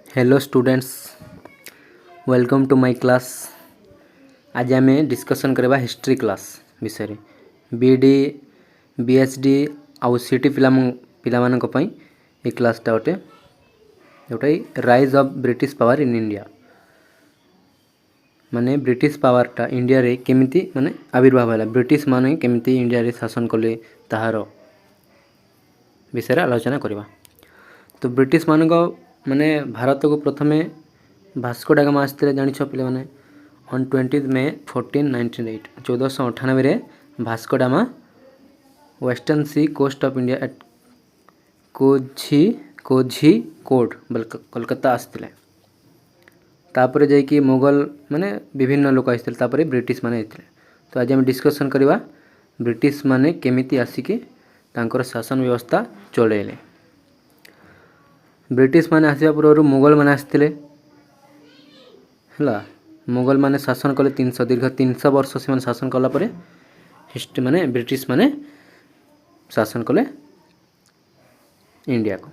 Hello students, welcome to my class. आज आम discussion करवा हिस्ट्री क्लास विषय बीडी बीएसडी आउ सीटी पिला पई ये क्लासटा गोटे जोटा rise of British power in India माने ब्रिटिश पावरटा इंडिया रे केमिति माने आविर्भाव है, ब्रिटिश माने केमिति इंडिया रे शासन कले ताहार विषय आलोचना करवा। तो ब्रिटिश मानक माने भारत को प्रथमे भास्को डा गामा आसते जानी पे मैंने on 20 May 1498 1498 Vasco da Gama western sea coast of India at Kozhikode Kolkata आसते तापर जाकि मुगल माने विभिन्न लोक आसते तापर ब्रिटिश माने आते। तो आज हम डिस्कसन करवा ब्रिटिश माने केमिति आसिके तांकर शासन व्यवस्था चलेले। ब्रिटिश माने आसिया पूर्व मुगल माने आसते है, मुगल माने शासन कले दीर्घ 300 वर्ष से शासन कला परे हिस्ट्री माने ब्रिटिश माने शासन कले इंडिया को।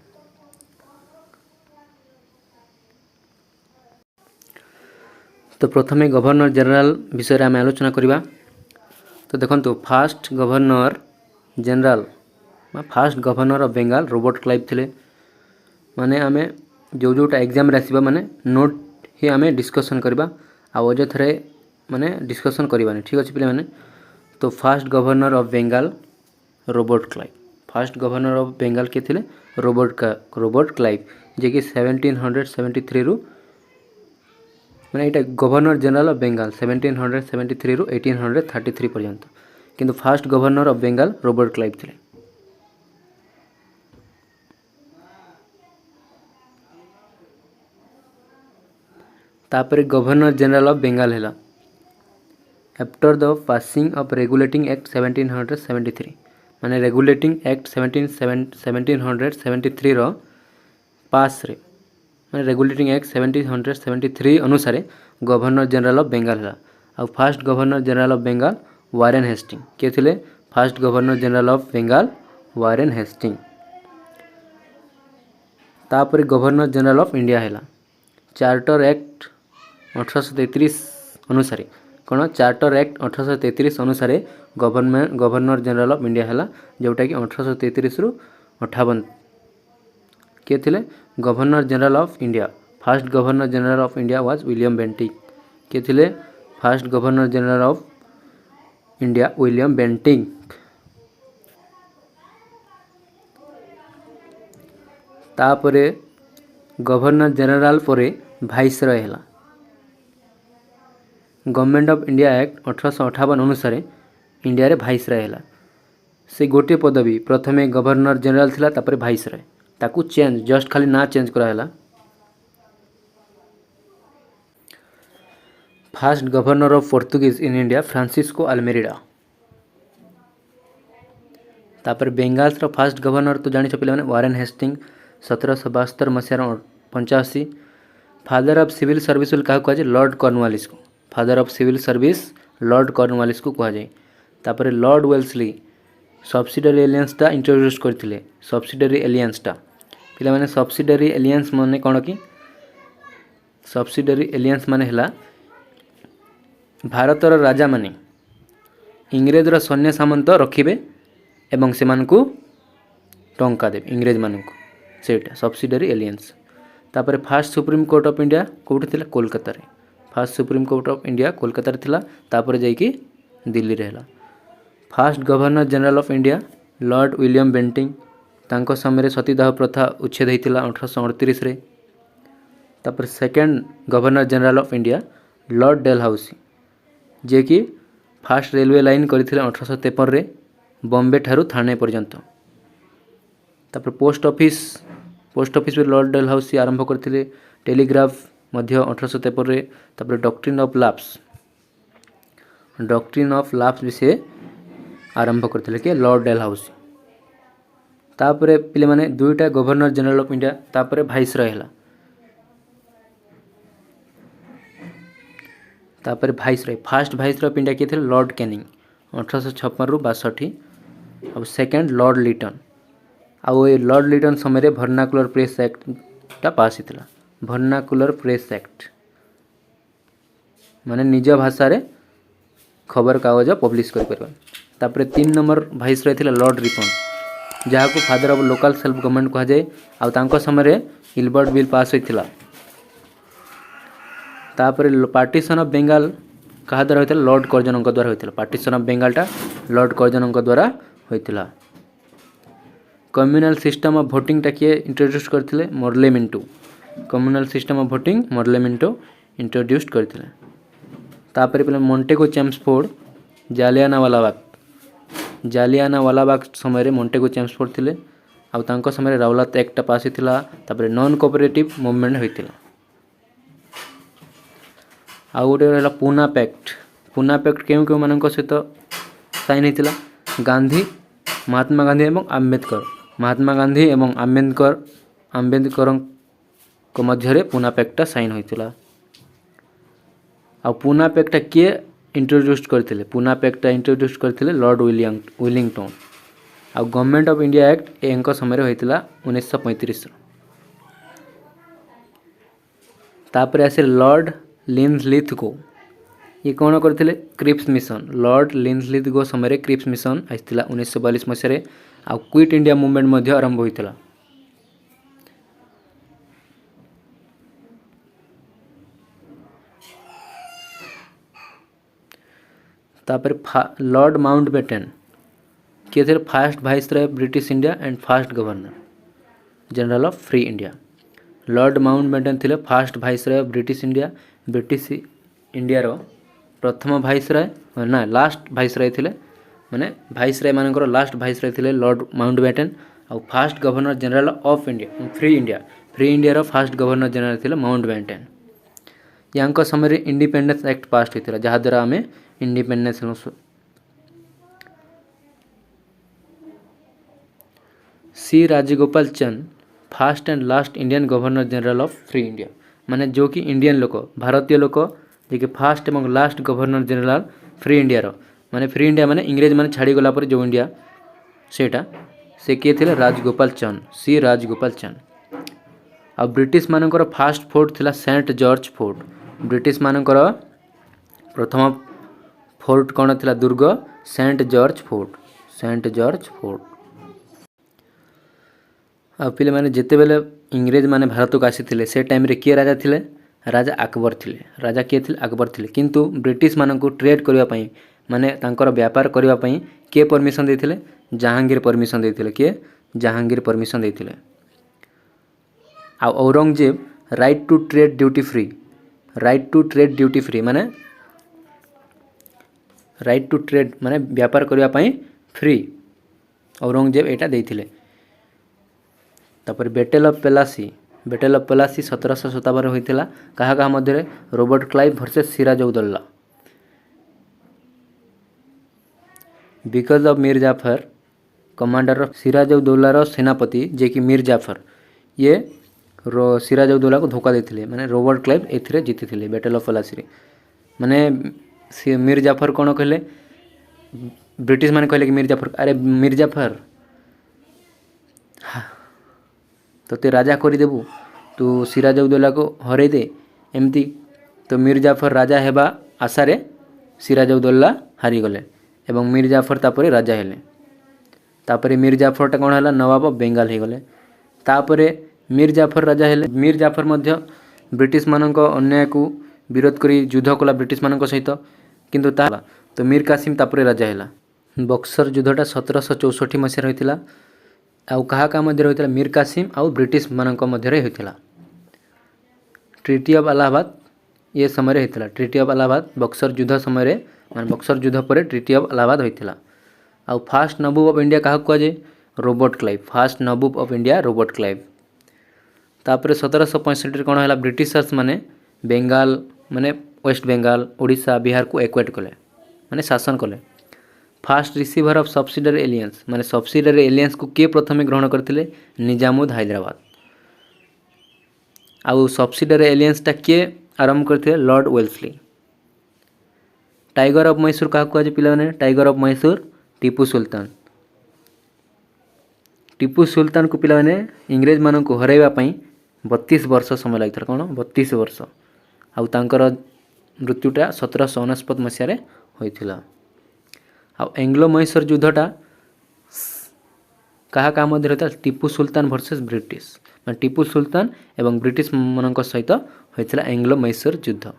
तो प्रथमे गवर्नर जनरल विषय आम आलोचना करवा। तो देखो fast governor general fast governor of Bengal Robert Clive थे। माने आमे जो जोटा एग्जाम रे आसीबा माने नोट ही आमे डिस्कशन करबा अजथरे माने डिस्कशन करबानी, ठीक अच्छे पे माने। तो fast governor of Bengal Robert Clive, fast governor of Bengal के थे रॉबर्ट क्लाइव जे कि 1773 रु माने एटा गवर्नर जनरल ऑफ बेंगल 1773 रु 1833 पर्यंत, किंतु fast governor of Bengal Robert Clive थे। तापर गवर्नर जनरल ऑफ बेंगल है after the passing of regulating act 1773 माने रेगुलेटिंग एक्ट 1773 रो पास रे माने रेगुलेटिंग एक्ट 1773 अनुसार गवर्नर जनरल ऑफ बेंगल है। और first governor general of Bengal Warren Hastings के थिले first governor general of Bengal Warren Hastings. तापर गवर्नर जनरल ऑफ इंडिया है चार्टर एक्ट 1833 अनुसार कौन चार्टर एक्ट 1833 अनुसार गवर्नर जनरल ऑफ इंडिया है जोटा कि 1833 रु 58 के थिले governor general of India. First governor general of India was William Bentinck के थिले first governor general of India William Bentinck. तापरे गवर्नर जनरल परे भाइसरय है गवर्नमेंट ऑफ इंडिया एक्ट 1858 अनुसार इंडिया रे भाइसरय है। से गोटे पदवी प्रथमे गवर्नर जनरल थिला तापर भाइसरय ताकू चेंज जस्ट खाली ना चेंज करा। First governor of Portuguese in India Francisco Almeida. तापर बेंगाल रो फास्ट गवर्नर तो जानी पे वारेन हेस्टिंग 1772 मसीहार 85। फादर ऑफ सिविल सर्विस क्या कहुए लॉर्ड कॉर्नवालिस को, father of civil service Lord Cornwallis को कहुए। तापर लॉर्ड वेल्सली सब्सिडरी एलियंसटा इंट्रोड्यूस करथिले, सब्सिडरी एलियंसटा पिला माने सब्सिडरी एलियंस माने कौन कि सब्सिडरी एलियंस माने हला भारतर राजा माने इंग्रेजर सैन्य सामंत रखिबे एवं से मानकु टंका देबे इंग्रेज मानकु, सेटा सब्सिडरी एलियंस। तापर first supreme court of India कोठी थिला कोलकाता रे, first supreme court of India Kolkata रे थिला तापर जाईकी दिल्ली रे हला। First governor general of India Lord William Bentinck तांको समय सतीदाह प्रथा उच्छेद होता 1838 रे। तापर second governor general of India Lord Dalhousie जे कि फास्ट रेलवे लाइन करथिले 1853 रे बॉम्बे ठारू थाने पर्यंत। तापर पोस्ट ऑफिस में लॉर्ड डेलहाउसी आरंभ करथिले, टेलीग्राफ मध्य 1853 रे। तापर डॉक्ट्रिन ऑफ लैप्स विषय आरंभ करथिले के लॉर्ड डेलहाउसी। तापर पिले माने दुईटा गवर्नर जनरल ऑफ इंडिया तापर भाइसरय है। तापर भाइसरय फास्ट भाइसरय ऑफ इंडिया के थे लॉर्ड कैनिंग 1856 रु 62 और सेकेंड लॉर्ड लिटन आउ लॉर्ड लिटन समय भर्नाकुलर प्रेस एक्टा पास होता ଭର୍ଣ୍ଣାକୁଲର ପ୍ରେସ୍ ଆକ୍ଟ, ମାନେ ନିଜ ଭାଷାରେ ଖବରକାଗଜ ପବ୍ଲିଶ କରିପାରିବା। ତାପରେ 3 ନମ୍ବର ଭାଇସରୟ ଥିଲା ଲର୍ଡ଼ ରିପନ୍, ଯାହାକୁ father of local self government କୁହାଯାଏ। ଆଉ ତାଙ୍କ ସମୟରେ ଇଲବର୍ଟ ବିଲ୍ ପାସ୍ ହୋଇଥିଲା। ତାପରେ ପାର୍ଟିସନ୍ ଅଫ୍ ବେଙ୍ଗାଲ କାହା ଦ୍ୱାରା ହୋଇଥିଲା? ଲର୍ଡ଼ କର୍ଜନଙ୍କ ଦ୍ୱାରା ହୋଇଥିଲା। ପାର୍ଟିସନ୍ ଅଫ୍ ବେଙ୍ଗାଲଟା ଲର୍ଡ଼ କର୍ଜନଙ୍କ ଦ୍ୱାରା ହୋଇଥିଲା। କମ୍ୟୁନାଲ ସିଷ୍ଟମ୍ ଅଫ୍ ଭୋଟିଂଟା କିଏ ଇଣ୍ଟ୍ରୋଡ୍ୟୁସ୍ କରିଥିଲେ? Morley Minto. Communal system of voting Morley Minto introduce କରିଥିଲେ। ତାପରେ ପିଲା ମଣ୍ଟେଗୁ ଚେମ୍ସଫୋର୍ଡ, ଜାଲିଆନାୱାଲାବାଗ ସମୟରେ ମଣ୍ଟେଗୁ ଚେମ୍ସଫୋର୍ଡ ଥିଲେ। ଆଉ ତାଙ୍କ ସମୟରେ ରାଉଲାତ ଆକ୍ଟଟା ପାସ୍ ହୋଇଥିଲା। ତାପରେ ନନ୍ କୋଅପରେଟିଭ ମୁଭମେଣ୍ଟ ହୋଇଥିଲା। ଆଉ ଗୋଟେ ରହିଲା ପୁନା ପ୍ୟାକ୍ଟ। ପୁନା ପ୍ୟାକ୍ଟ କେଉଁମାନଙ୍କ ସହିତ ସାଇନ୍ ହୋଇଥିଲା? ଗାନ୍ଧୀ, ମହାତ୍ମା ଗାନ୍ଧୀ ଏବଂ ଆମ୍ବେଦକର। ମହାତ୍ମା ଗାନ୍ଧୀ ଏବଂ ଆମ୍ବେଦକରଙ୍କ ମଧ୍ୟରେ ପୁନା ପ୍ୟାକ୍ଟଟା ସାଇନ୍ ହୋଇଥିଲା। ଆଉ ପୁନା ପ୍ୟାକ୍ଟଟା କିଏ ଇଣ୍ଟ୍ରୋଡ୍ୟୁସ୍ କରିଥିଲେ? ପୁନା ପ୍ୟାକ୍ଟଟା ଇଣ୍ଟ୍ରୋଡ୍ୟୁସ୍ କରିଥିଲେ ଲର୍ଡ଼ ୱିଲିଂଟନ୍। ଆଉ ଗଭର୍ଣ୍ଣମେଣ୍ଟ ଅଫ୍ ଇଣ୍ଡିଆ ଆକ୍ଟ ଏଙ୍କ ସମୟରେ ହୋଇଥିଲା 1935। ତାପରେ ଆସିଲେ ଲର୍ଡ଼ ଲିନ୍ସଲିଥଗୋ। ଇଏ କ'ଣ କରିଥିଲେ? Cripps mission. ଲର୍ଡ଼ ଲିନ୍ସଲିଥଗୋ ସମୟରେ କ୍ରିପ୍ସ ମିଶନ ଆସିଥିଲା 1942 ମସିହାରେ। ଆଉ କ୍ୱିଟ୍ ଇଣ୍ଡିଆ ମୁଭମେଣ୍ଟ ମଧ୍ୟ ଆରମ୍ଭ ହୋଇଥିଲା। ତାପରେ ଲର୍ଡ଼ ମାଉଣ୍ଟବେଟେନ୍ କିଏ ଥିଲେ? First viceroy British India and first governor general of free India. Lord Mountbatten ଥିଲେ ଫାର୍ଷ୍ଟ ଭାଇସରୟ ବ୍ରିଟିଶ ଇଣ୍ଡିଆର ପ୍ରଥମ ଭାଇସରୟ, ନା ଲାଷ୍ଟ ଭାଇସରୟ ଥିଲେ, ମାନେ ଭାଇସରୟ ମାନଙ୍କର ଲାଷ୍ଟ ଭାଇସରୟ ଥିଲେ ଲର୍ଡ଼ ମାଉଣ୍ଟବେଟେନ୍। ଆଉ first governor general of India free ଇଣ୍ଡିଆର ଫାର୍ଷ୍ଟ ଗଭର୍ଣ୍ଣର ଜେନେରାଲ ଥିଲେ ମାଉଣ୍ଟବେଟେନ୍। ୟାଙ୍କ ସମୟରେ ଇଣ୍ଡିପେଣ୍ଡେନ୍ସ ଆକ୍ଟ ପାସ୍ ହୋଇଥିଲା, ଯାହାଦ୍ୱାରା ଆମେ ଇଣ୍ଡିପେଣ୍ଡେନ୍ସ ହେଲୁ। सी राजगोपाल चंद first and last Indian governor general of free India, माने जो कि इंडियन लोक, भारतीय लोक जे कि फास्ट एवं last governor general free India रो, माने फ्री इंडिया माने इंग्रेज माने छाड़ी गला पर जो इंडिया सेटा से किए थे? राजगोपाल चंद, सी राजगोपाल चंद। आ ब्रिटिश मानकर फास्ट फोर्ट थिला सेंट जॉर्ज फोर्ट। ब्रिटिश मानकर प्रथम फोर्ट कौन थिला? दुर्ग सेंट जॉर्ज फोर्ट। आ पिले माने जेते बेले इंग्रेज माने भारत को आसीथिले से टाइम रे किए राजा थिले? राजा अकबर थिले। राजा किए थिले? अकबर थिले। किंतु ब्रिटिश मानकु ट्रेड करिया पई, माने तांकर व्यापार करिया पई के परमिशन देथिले? जहांगीर परमिशन देथिले। के? जहांगीर परमिशन देथिले। आ Aurangzeb right to trade duty free माने राइट टू ट्रेड माने व्यापार करिया पई फ्री औरंगजेब एटा देथिले। तापर बैटल ऑफ प्लासी 1757 होइथिला। कहा कहा मध्य? Robert Clive versus Sirajuddaulah. Because of Mir Jafar commander of सिराजउद्दौलार सेनापति जे कि मीर जाफर, ये सिराजउद्दौला को धोखा देथिले, माने रॉबर्ट क्लाइव एथिरे जीतिथिले बैटल ऑफ प्लासी रे। माने मीर जाफर कोन कहले? ब्रिटिश माने कहले कि अरे मीर जाफर तो ते राजा करदेबू, तू सिराजउद्दौला को हरई दे एमती। तो मीर जाफर राजा हेबा आशारे सिराजउद्दौला हारीगले एवं मीर जाफर तापरे राजा हेले। तापरे मीर जाफरटा कौन है? नवाब ऑफ बेंगाल हो गले। तापरे मीर जाफर राजा हेले। मीर जाफर मध्य ब्रिटिश मानक अन्याय को विरोध करी युद्ध कला ब्रिटिश मानक सहित, किंतु ता तो मीर कासिम तापरे राजा हेला। बक्सर युद्धटा 1764 मसीह होइतिला। आउ कहा का मध्य होइतिला? मीर कासिम आउ ब्रिटिश मानक मध्य होइतिला। ट्रिटी ऑफ इलाहाबाद ये समय होइतिला। ट्रिटी ऑफ इलाहाबाद बक्सर युद्ध समय माने बक्सर युद्ध पर ट्रिटी ऑफ इलाहाबाद होइतिला। आउ फास्ट नवाब ऑफ इंडिया कहा कुआ जे? Robert Clive. First nawab of India Robert Clive. तापर 1765 कौन है? ब्रिटिशर्स माने बेंगाल माने वेस्ट बेंगाल ओडिशा बिहार को एक्वाइट कले, माने शासन कले। Fast receiver of subsidiary aliens, माने सब्सिडरी एलियंस को किए प्रथमे ग्रहण करथिले? निजामुद्दीन हैदराबाद। आउ सब्सिडरी एलियंसटा किए आरंभ करथिले? Lord Wellesley. Tiger of Mysore कहा कुआ जे पिलाने? Tiger of Mysore Tipu Sultan. टीपू सुल्तान को पिलाने इंग्रेज मानन को हराइबा पई 32 वर्ष समय लगी कौन 32 वर्ष आउ तांकर मृत्युटा 1769 मसीह होइथिला। आउ एंग्लो मैसूर युद्धटा क्या मध्य होता टीपू सुल्तान वर्सेस ब्रिटिश मैं टीपू सुल्तान एवं ब्रिटिश मानक सहित होता एंग्लो मैसूर युद्ध।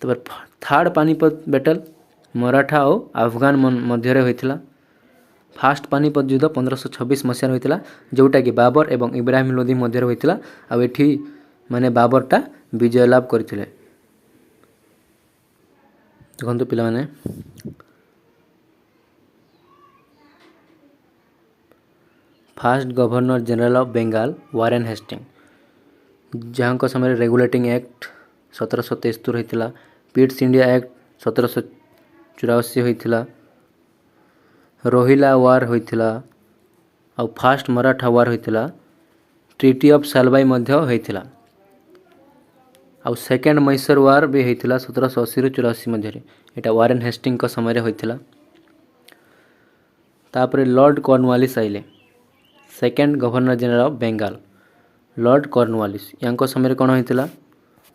तब थर्ड पानीपत बैटल मराठा और अफगान मध्य होता। फास्ट पानीपत युद्ध 1526 मसीह होता जोटा कि बाबर एवं इब्राहिम लोधी मध्य होता आठी माने बाबरटा विजय लाभ करते। देखो पिलाने first governor general of Bengal Warren Hastings जहाँ समय रेगुलेटिंग एक्ट 1773 होता। पिट्स इंडिया एक्ट 1784 होता। रोहिला वार होता और फास्ट मराठा वार होता। ट्रिटी ऑफ सालबाई मध्य होता और सेकेंड मैसूर वार भी होता 1780 ରୁ 84 मध्य एटा वारेन हेस्टिंग का समय होता। तापर लॉर्ड कॉर्नवालिस आइले second governor general of Bengal Lord Cornwallis या समय कौन होता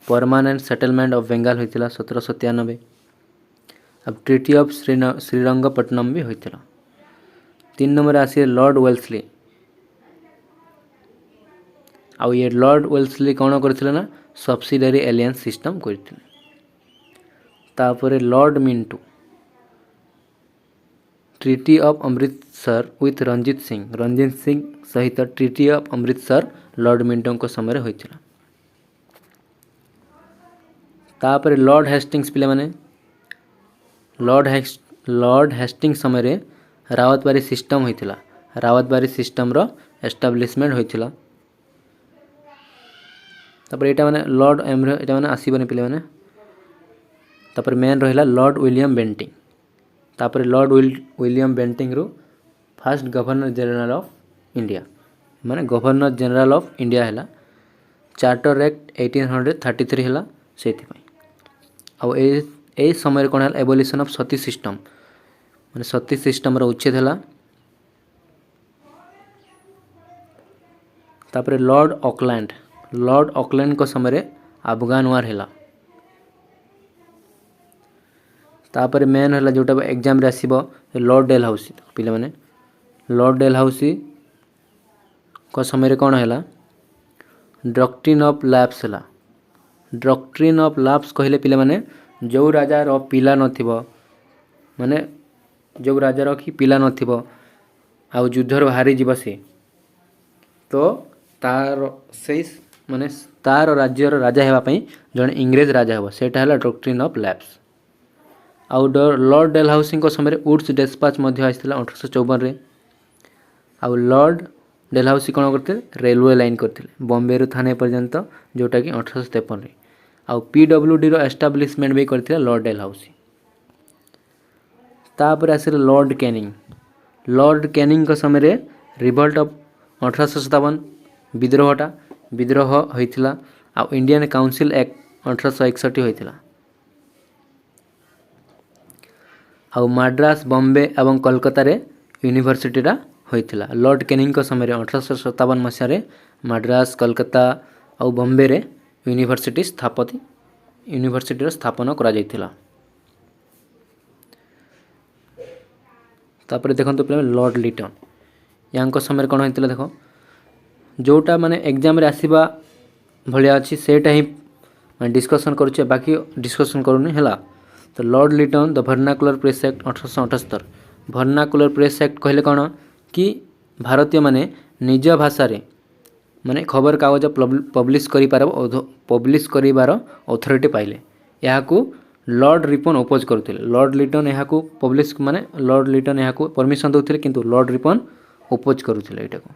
परमानेंट सेटलमेंट ऑफ बेंगाल होता 1793। अब ट्रिटी ऑफ श्रीरंगपट्टनम भी होता। 3 नंबर आसी लॉर्ड वेल्सली आउ ये लॉर्ड वेल्सली कौन करथिले ना सब्सिडियरी एलियंस सिस्टम करथिले। तापर Lord Minto treaty of Amritsar with Ranjit Singh सहित treaty of Amritsar Lord Minto को समय होता। तापर लॉर्ड हेस्टिंग्स पिले माने लॉर्ड हेस्टिंग समय रावतबारी सिस्टम होता। रावतबारी सिस्टम रो एस्टाब्लिशमेंट होता। तापर एटा माने लॉर्ड एमरो एटा माने आसीबने पिले माने। तापर मेन रहिला लॉर्ड विलियम बेंटिंग तापर लॉर्ड विलियम बेंटिंग रो first governor general of India माने गवर्नर जनरल ऑफ इंडिया हैला। चार्टर एक्ट 1833 हैला सेति पई आउ ए समय कोन हैला एबोलिशन ऑफ सती सिस्टम माने सती सिस्टम रो उच्छेद हैला। तापर लॉर्ड ऑकलैंड को समय अफगान वार हैला। तापर मेन है जोटा एग्जाम रे आसीबो लॉर्ड डेलहाउसी पिले माने लॉर्ड डेलहाउसी को समय कौन है डॉक्ट्रिन ऑफ लैप्स है। डॉक्ट्रिन ऑफ लैप्स कहले पिले माने जो राजा रो पिला नथिबो माने जो राजा रो कि पिला नथिबो आउ युद्धर हारी जीव से तो तार से माने तार राज्यर राजा हेबा पई जने इंग्रेज राजा हेबो सेटा हैला डॉक्ट्रिन ऑफ लैप्स। आउ लॉर्ड डेलहाउसी को समय वुड्स डिस्पैच मध्य आइसला 1854 रे। आउ लॉर्ड डेलहाउसी कौन करते रेलवे लाइन करते बॉम्बे रु थाने पर्यंत जोटा कि 1853 रे। आउ पीडब्ल्यूडी रो एस्टाब्लिशमेंट भी करते लॉर्ड डेलहाउसी। तापर आसे लॉर्ड कैनिंग को समय रिवोल्ट ऑफ 1857 विद्रोह होइथिला। आउ इंडियन काउंसिल एक्ट 1861 होइथिला। आउ मद्रास बॉम्बे एवं कोलकाता रे यूनिवर्सिटी रा होइथिला। लॉर्ड कैनिंग को समय 1857 मसीह रे मद्रास कोलकाता आउ बॉम्बे रे यूनिवर्सिटी रो स्थापना करा जायथिला। तापर देखंतु पे लॉर्ड लिटन यांको समय कौन होइथिला देखो जोटा माने एग्जाम रे आसीबा भलिया अछि सेटा ही डिस्कशन करूचे बाकी डिस्कशन करूनी हैला। तो lord Lytton the vernacular press act 1878 vernacular press act कहले कौन कि भारतीय माने निज भाषा रे माने खबर कागज पब्लिश करिबार अथॉरिटी पाइले याकू लॉर्ड रिपन अपोज करथिले। लॉर्ड लिटन याकू पब्लिश माने लॉर्ड लिटन याकू परमिशन दउथिले किंतु लॉर्ड रिपन अपोज करूथिले एटाको।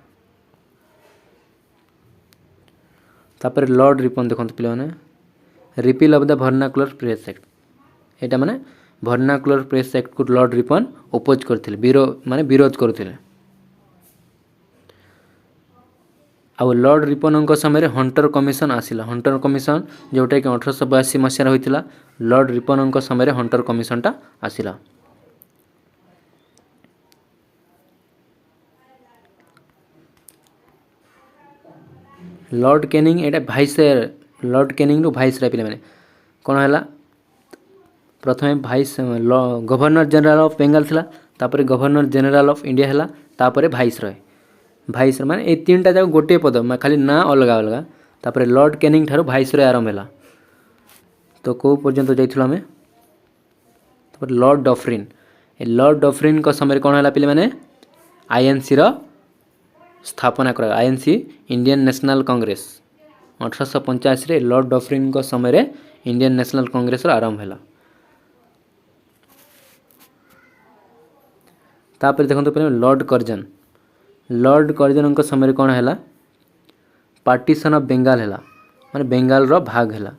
तापर लॉर्ड रिपन देखंत पिले माने repeal of the vernacular press act एटा माने वर्नाकुलर प्रेस एक्ट को लॉर्ड रिपन अपोज करथिले विरोध करथिले। आउ लॉर्ड रिपन समय हंटर कमिशन आसिला। हंटर कमिशन जोटा कि 1882 मसीह होइतिला। लॉर्ड रिपन समय हंटर कमिशनटा आसिला। लॉर्ड कैनिंग एटा भाइसराय लॉर्ड कैनिंग रु भाइसराय पिले माने कोन हला प्रथमे vice governor general of Bengal थिला तापर गवर्नर जनरल ऑफ इंडिया हला तापर भाइसराय माने ए तीनटा जाक गोटे पद खाली ना अलगा अलगा तापर लॉर्ड कैनिंग ठारो भाइसराय आरंभ हला तो को पर्यंत जाइथिलो हमें तापर लॉर्ड डफरिन ए लॉर्ड डफरिन को समय कोन हला पिले माने आईएनसी रो स्थापना कर आईएनसी इंडियन नेशनल कांग्रेस 1885 रे लॉर्ड डफरिन को समय रे इंडियन नेशनल कांग्रेस रो आरंभ हला तापर देखंतु पे लॉर्ड कर्जन को समय कोन हला पार्टीशन ऑफ बेंगल हला माने बेंगल रो भाग हला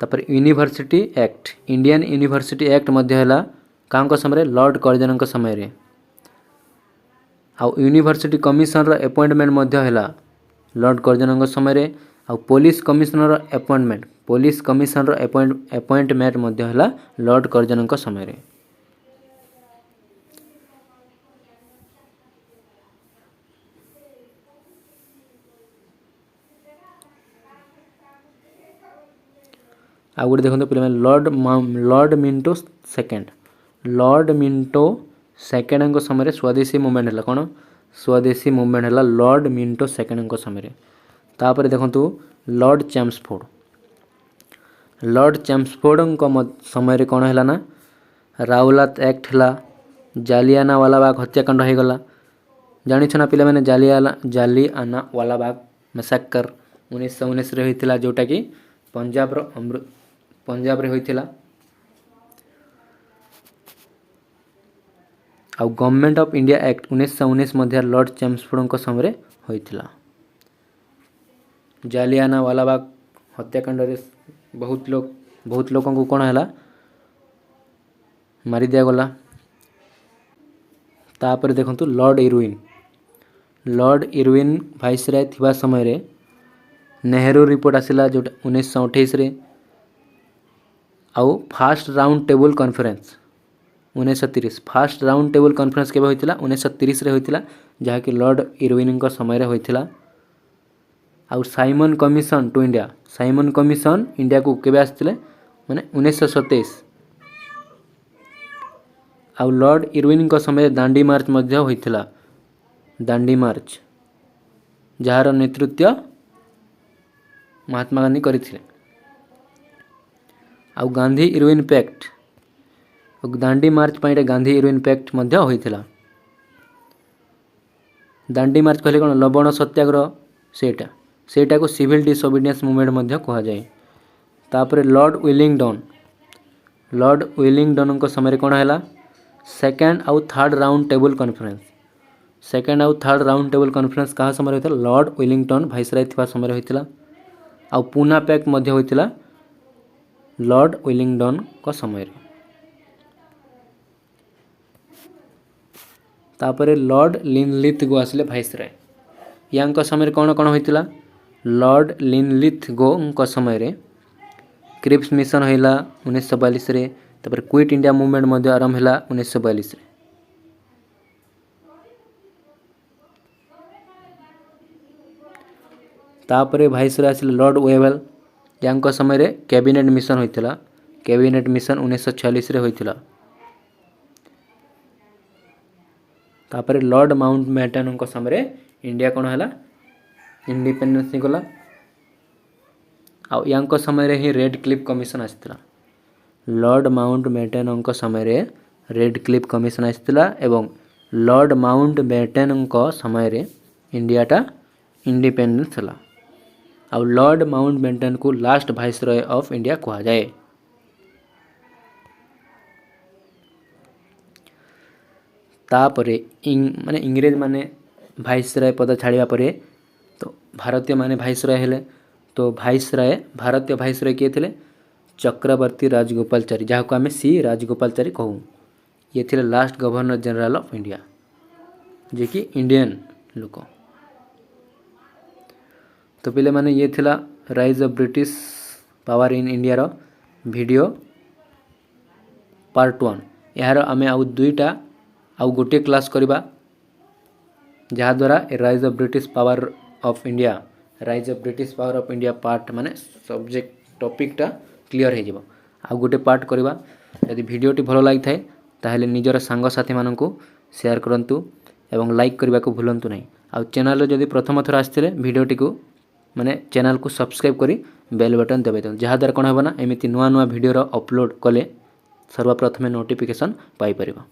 तापर university act Indian university act मध्य हला कां को समय रे लॉर्ड कर्जन को समय रे आ यूनिवर्सिटी कमिशन रो अपॉइंटमेंट मध्य हला लॉर्ड कर्जन को समय रे आ पुलिस कमिशनर रो अपॉइंटमेंट पुलिस कमिशन रो अपॉइंटमेंट मध्य हला लॉर्ड कर्जन को समय रे आ गुटे देखो पे लॉर्ड मिंटो सेकेंड को समय स्वदेशी मूवमेंट है कौन स्वदेशी मूवमेंट है लॉर्ड मिंटो सेकेंड को समय तापर देखो लॉर्ड चैम्सफोर्ड को समय कौन है ना राउलात एक्ट है जालियाना वालाबाग हत्याकांड हो गला जानिछ ना पिले माने जालियाना वालाबाग मैसाकर 1919 रे होइतिला जोटा कि पंजाब रे होइतिला आ गवर्नमेंट ऑफ इंडिया एक्ट 1919 मध्य लॉर्ड चैम्सफोर्ड को समय होइतिला जालियाना वालाबाग हत्याकांड रे बहुत लोक को कोन हला मारी दिया गला तापर देखंतु लॉर्ड इरविन वाइसराय थिबा समय रे नेहरू रिपोर्ट आसिला जो 1928 रे आउ fast round table conference 1930 fast round table conference केबे होइतिला 1930 रे होइतिला जहा कि लॉर्ड इरविन को समय रे होइतिला आउ साइमन कमिशन इंडिया को केबे आस्तिले माने 1927 आउ लॉर्ड इरविन को समय दांडी मार्च मध्य होइतिला दांडी मार्च जहार नेतृत्व महात्मा गांधी करथिले आउ गांधी इरविन पैक्ट दांडी मार्च पाइटे गांधी इरविन पैक्ट मध्य होइथिला दांडी मार्च कहले कोन लवण सत्याग्रह सेटा को सिविल डिसोबीडियंस मूवमेंट मध्य कहा जाए तापर लॉर्ड विलिंगडन को समय कोन हैला सेकंड आउ थर्ड राउंड टेबल कॉन्फ्रेंस कहा समय होइता लॉर्ड विलिंगटन वाइसराय थिबा समय होइतिला आउ पूना पैक्ट मध्य होइतिला लॉर्ड विलिंगडन को समय तापर लॉर्ड लिनलिथ आसिले वाइसराय यांको समय कौन कौन होइतिला लॉर्ड लिनलिथ को समय रे क्रिप्स मिशन होइला 1942 रे तापर क्विट इंडिया मूवमेंट मध्य आरंभ हैला 1942 रे तापर वाइसराय आसिले लॉर्ड वेवेल यांको समय रे कैबिनेट मिशन होइतिला कैबिनेट मिशन 1946 रे होइतिला तापर लॉर्ड माउंटबेटन को समय इंडिया कौन है इंडिपेंडेंस गला आ यांको समय रे ही रेड क्लिफ कमिशन आस्तिला लॉर्ड माउंटबेटन को समय रे रेड क्लिफ कमिशन आस्तिला एवं लॉर्ड माउंटबेटन को समय रे इंडियाटा इंडिपेंडेंस हला आ लॉर्ड माउंटबेटन को लास्ट वाइसरॉय ऑफ इंडिया कहा जाए तापरे माने इंग्रेज माने वाइसरॉय पद छाड़िया परे तो भारतीय माने वाइसरॉय हेले तो भारतीय वाइसरॉय किए थे चक्रवर्ती राजगोपालचारी जहाँ को आम सी राजगोपालचारी कहूँ ये थे last governor general of India जे कि इंडियन लोक तो पिले माने ये थिला rise of British power in India रो वीडियो पार्ट 1 यार आमे आउ दुईटा आउ गोटे क्लास करबा जहाँ द्वारा rise of British power of India rise of British power of India part माने सब्जेक्ट टॉपिकटा क्लियर हो जिवो। आ गोटे पार्ट करवा। यदि वीडियोटी भल लगी थाए ताहले निजर सांगसाथी माननकु शेयर करंतु एवं लाइक करने को भूलंतु नहीं। आ चैनल जदि प्रथम थर आसते वीडियोटी को माने चैनल को सब्सक्राइब करी बेल बटन दबाई दियंतु जहाँद्वारा कौन होना एमती नुआ नुआ वीडियो अपलोड कले सर्वप्रथमे नोटिफिकेशन पाई परिबो।